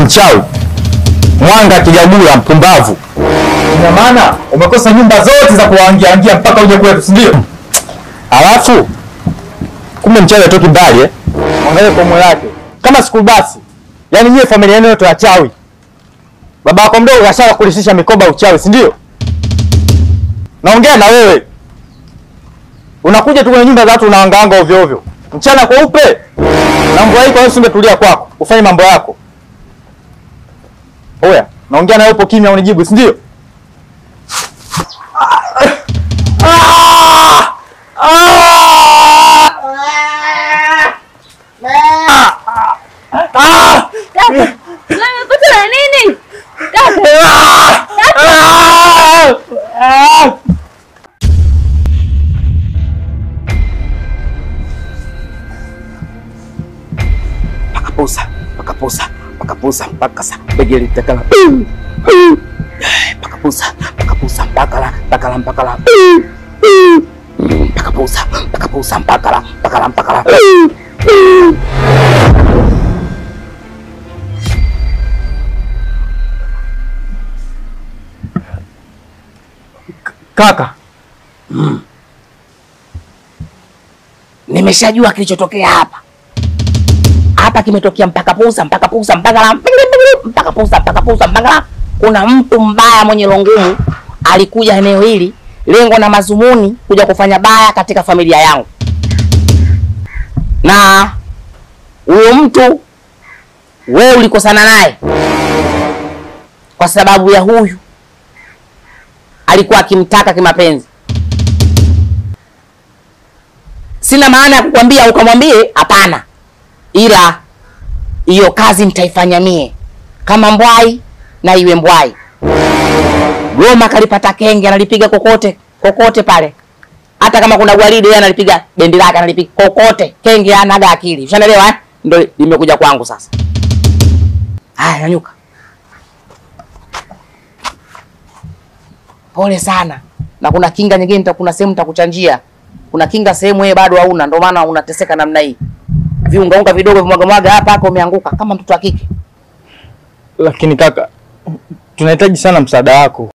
mchawi. Mwanga kijagula mpumbavu. Ina maana umekosa nyumba zote za kuangia mpaka uje kwetu, si ndio? Alafu kumbe mchawi atoki mbali Angalia kwa moyo wake. Kama siku basi. Yaani nyie familia yenu yote wachawi. Baba yako mdogo kashawa kulishisha mikoba uchawi, si ndio? Naongea na wewe. Unakuja tu kwenye nyumba za watu unaangaanga ovyo ovyo. Mchana kweupe. Na mvua hii kwa nini usingetulia kwako? Ufanye mambo yako. Oya, naongea na wewe upo kimya unijibu, si ndio? Nini? Pakapusa mpaka sa begeli takala. Pakapusa mpakala. Pakapusa mpakala. Kaka. Nimeshajua kilichotokea hapa. Hapa kimetokea mpakapusa mpakala. Kuna mtu mbaya mwenye longumu alikuja eneo hili, lengo na mazumuni kuja kufanya baya katika familia yangu. Na huyo mtu wewe ulikosana naye kwa sababu ya huyu alikuwa akimtaka kimapenzi. Sina maana ya kukwambia ukamwambie, hapana. Ila hiyo kazi nitaifanya mie kama mbwai na iwe mbwai. Goma kalipata kenge, analipiga kokote pale. Hata kama kuna gwaride yeye analipiga bendi lake, analipiga kokote. Kenge anaga akili. Ushaelewa Ndio limekuja kwangu sasa. Haya, nyanyuka. Pole sana. Na kuna kinga nyingine kuna sehemu nitakuchanjia. Kuna kinga sehemu wewe bado hauna, ndio maana unateseka namna hii. Viunga vidogo vimwaga hapa hapo umeanguka kama mtoto wa kike. Lakini kaka, tunahitaji sana msaada wako.